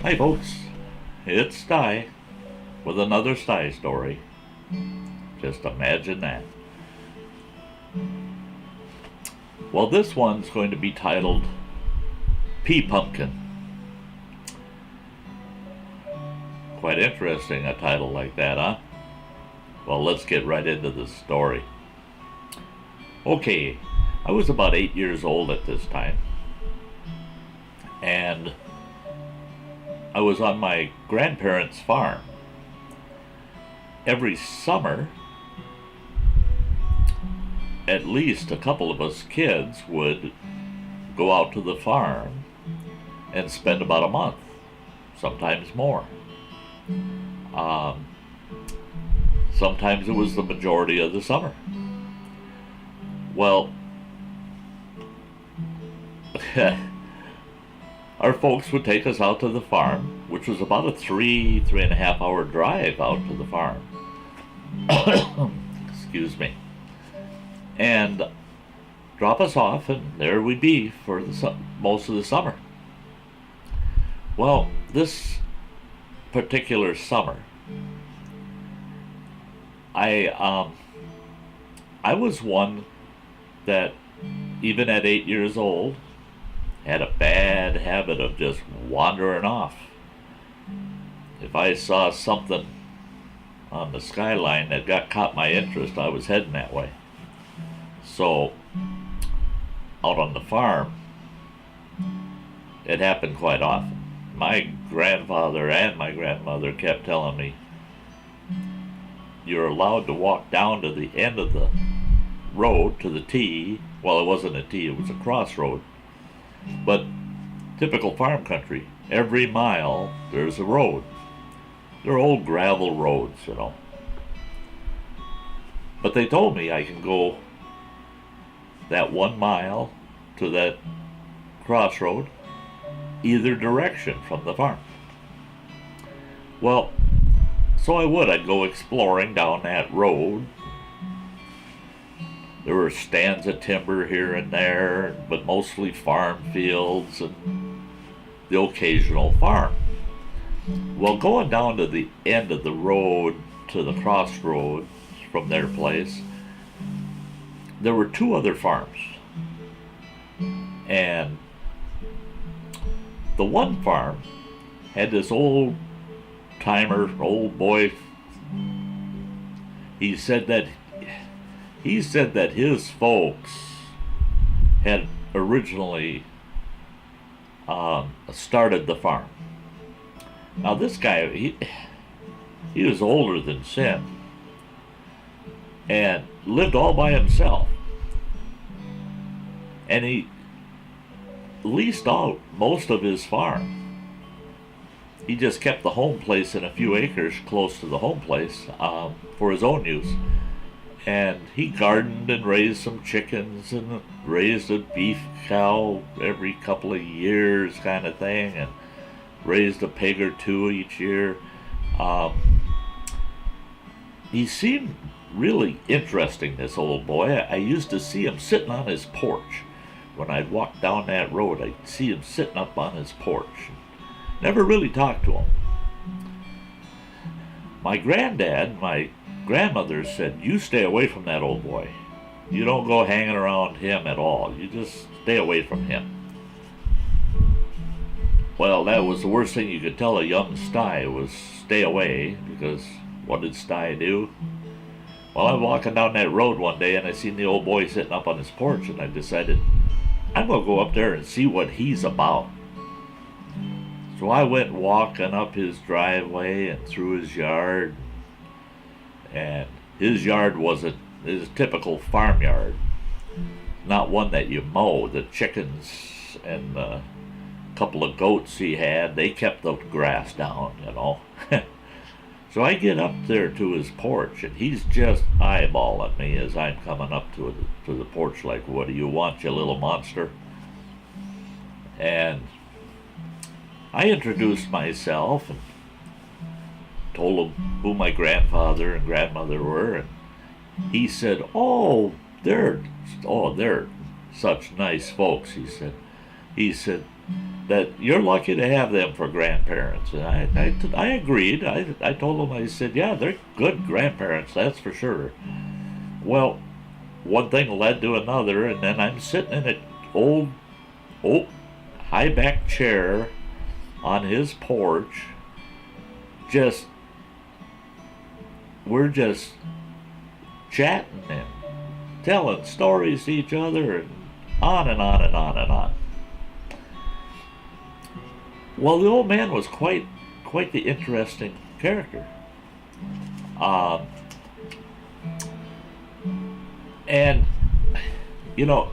Hi folks, it's Sty with another Sty Story. Just imagine that. Well, this one's going to be titled Pea Pumpkin. Quite interesting, a title like that, huh? Well, let's get right into the story. Okay, I was about 8 years old at this time, and I was on my grandparents' farm. Every summer, at least a couple of us kids would go out to the farm and spend about a month, sometimes more. Sometimes it was the majority of the summer. Well, our folks would take us out to the farm, which was about a 3.5 hour drive out to the farm. Excuse me. And drop us off, and there we'd be for most of the summer. Well, this particular summer, I was one that, even at 8 years old, had a bad habit of just wandering off. If I saw something on the skyline that caught my interest, I was heading that way. So, out on the farm, it happened quite often. My grandfather and my grandmother kept telling me, you're allowed to walk down to the end of the road, to the T. Well, it wasn't a T, it was a crossroad. But typical farm country, every mile there's a road. They're old gravel roads, you know. But they told me I can go that 1 mile to that crossroad either direction from the farm. Well, so I'd go exploring down that road. There were stands of timber here and there, but mostly farm fields and the occasional farm. Well, going down to the end of the road to the crossroads from their place, there were 2 other farms. And the one farm had this old boy. He said that his folks had originally started the farm. Now this guy, he was older than sin and lived all by himself. And he leased out most of his farm. He just kept the home place and a few acres close to the home place for his own use. And he gardened and raised some chickens and raised a beef cow every couple of years kind of thing, and raised a pig or 2 each year. He seemed really interesting, this old boy. I used to see him sitting on his porch. When I'd walk down that road, I'd see him sitting up on his porch. Never really talked to him. My grandmother said, you stay away from that old boy. You don't go hanging around him at all. You just stay away from him. Well, that was the worst thing you could tell a young Sty, was stay away, because what did Sty do? Well, I'm walking down that road one day and I seen the old boy sitting up on his porch, and I decided, I'm going to go up there and see what he's about. So I went walking up his driveway and through his yard. And his yard wasn't his typical farmyard. Not one that you mow. The chickens and a couple of goats he had, they kept the grass down, you know. So I get up there to his porch, and he's just eyeballing me as I'm coming up to the porch like, what do you want, you little monster? And I introduced myself and told him who my grandfather and grandmother were, and he said, they're such nice folks, he said. that you're lucky to have them for grandparents. And I agreed. I told him, I said, yeah, they're good grandparents, that's for sure. Well, one thing led to another, and then I'm sitting in an old high back chair on his porch. We're just chatting and telling stories to each other, and on and on and on and on. Well, the old man was quite the interesting character. And you know,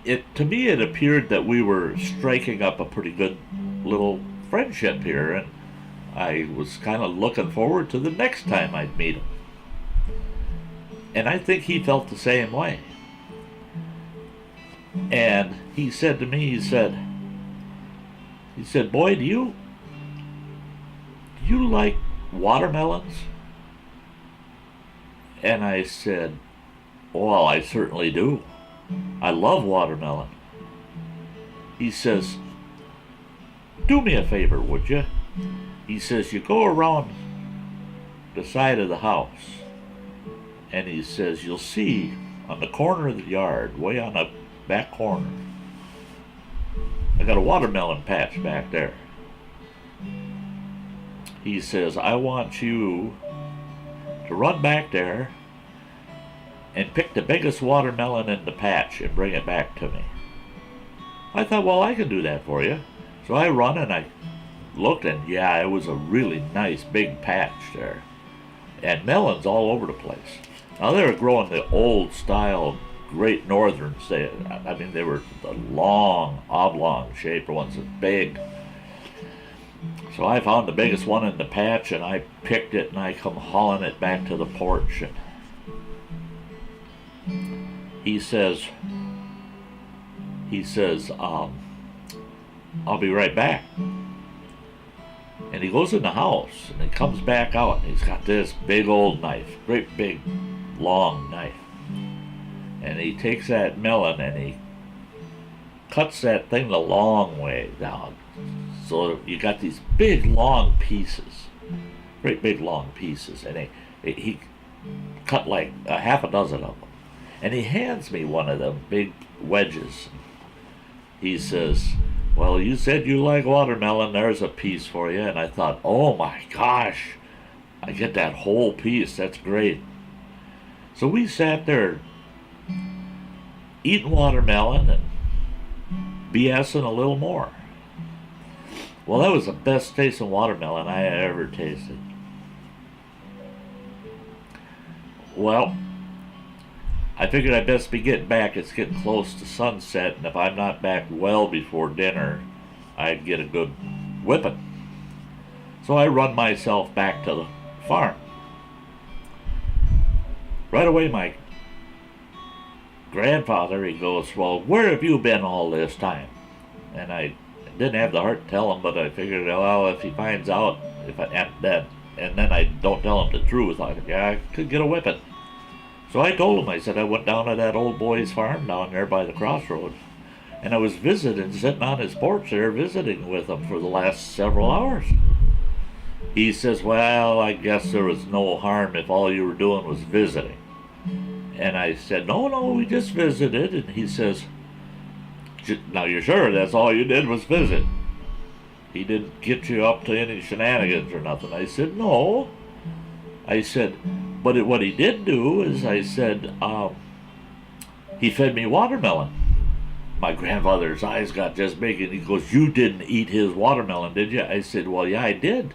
to me it appeared that we were striking up a pretty good little friendship here, and I was kind of looking forward to the next time I'd meet him. And I think he felt the same way. And he said to me, he said, boy, do you like watermelons? And I said, well, I certainly do. I love watermelon. He says, do me a favor, would you? He says, you go around the side of the house, and he says, you'll see on the corner of the yard, way on the back corner, I got a watermelon patch back there. He says, I want you to run back there and pick the biggest watermelon in the patch and bring it back to me. I thought, well, I can do that for you. So I run and I looked, and yeah, it was a really nice big patch there. And melons all over the place. Now they were growing the old style Great Northerns. They were the long, oblong shaped ones, big. So I found the biggest one in the patch, and I picked it, and I come hauling it back to the porch. And he says, I'll be right back. And he goes in the house, and he comes back out, and he's got this big old knife, great big, long knife. And he takes that melon, and he cuts that thing the long way down. So you got these big, long pieces, great big, long pieces. And he cut like a half a dozen of them. And he hands me one of them big wedges. He says, well, you said you like watermelon, there's a piece for you. And I thought, oh my gosh, I get that whole piece, that's great. So we sat there eating watermelon and BSing a little more. Well, that was the best tasting watermelon I ever tasted. Well, I figured I'd best be getting back. It's getting close to sunset, and if I'm not back well before dinner, I'd get a good whipping. So I run myself back to the farm. Right away, my grandfather, he goes, well, where have you been all this time? And I didn't have the heart to tell him, but I figured, well, if he finds out, and then I don't tell him the truth, I could get a whipping. So I told him, I said I went down to that old boy's farm down there by the crossroads, and I was sitting on his porch there, visiting with him for the last several hours. He says, well, I guess there was no harm if all you were doing was visiting. And I said, no, we just visited. And he says, now you're sure that's all you did was visit? He didn't get you up to any shenanigans or nothing? I said, no. I said, but what he did do is, I said, he fed me watermelon. My grandfather's eyes got just big, and he goes, you didn't eat his watermelon, did you? I said, well, yeah, I did.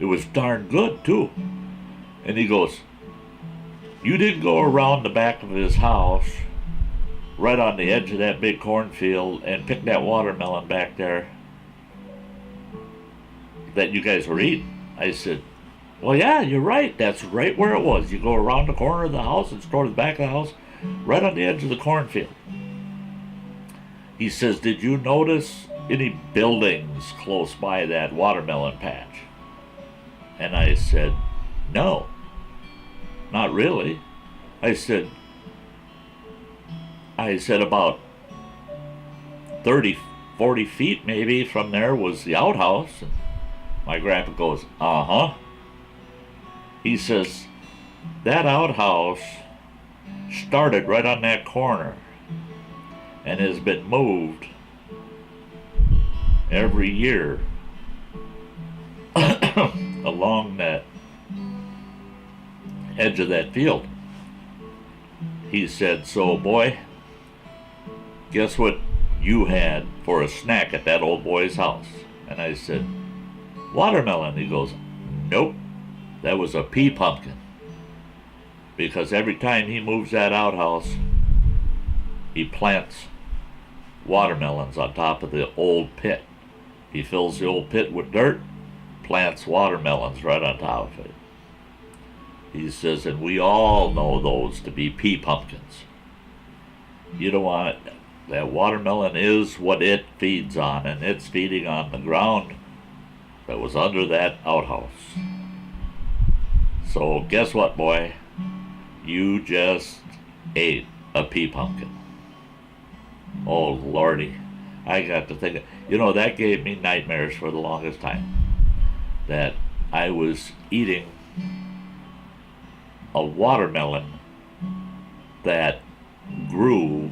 It was darn good, too. And he goes, you didn't go around the back of his house, right on the edge of that big cornfield, and pick that watermelon back there that you guys were eating? I said, well, yeah, you're right. That's right where it was. You go around the corner of the house and toward the back of the house, right on the edge of the cornfield. He says, did you notice any buildings close by that watermelon patch? And I said, no, not really. I said about 30, 40 feet maybe from there was the outhouse. And my grandpa goes, uh-huh. He says, that outhouse started right on that corner and has been moved every year along that edge of that field. He said, so boy, guess what you had for a snack at that old boy's house? And I said, watermelon. He goes, nope, that was a pea pumpkin. Because every time he moves that outhouse, he plants watermelons on top of the old pit. He fills the old pit with dirt, plants watermelons right on top of it. He says, and we all know those to be pea pumpkins. You don't want it. That watermelon is what it feeds on, and it's feeding on the ground that was under that outhouse. So guess what, boy? You just ate a pea pumpkin. Oh, Lordy. I got to think, that gave me nightmares for the longest time. That I was eating a watermelon that grew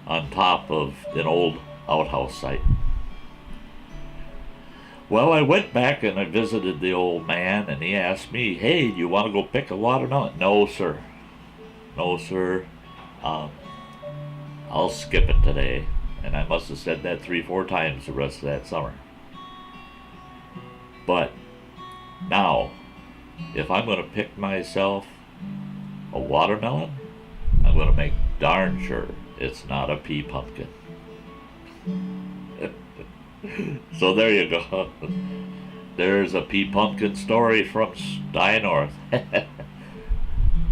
on top of an old outhouse site. Well, I went back and I visited the old man, and he asked me, hey, do you want to go pick a watermelon? No, sir. No, sir. I'll skip it today. And I must have said that 3-4 times the rest of that summer. But now, if I'm going to pick myself a watermelon, I'm going to make darn sure it's not a pea pumpkin. So there you go. There's a pea pumpkin story from Sty North.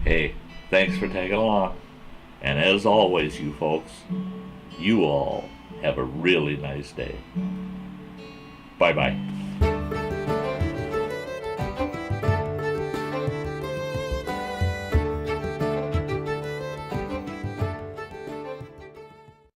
Hey, thanks for tagging along. And as always, you folks, you all have a really nice day. Bye-bye.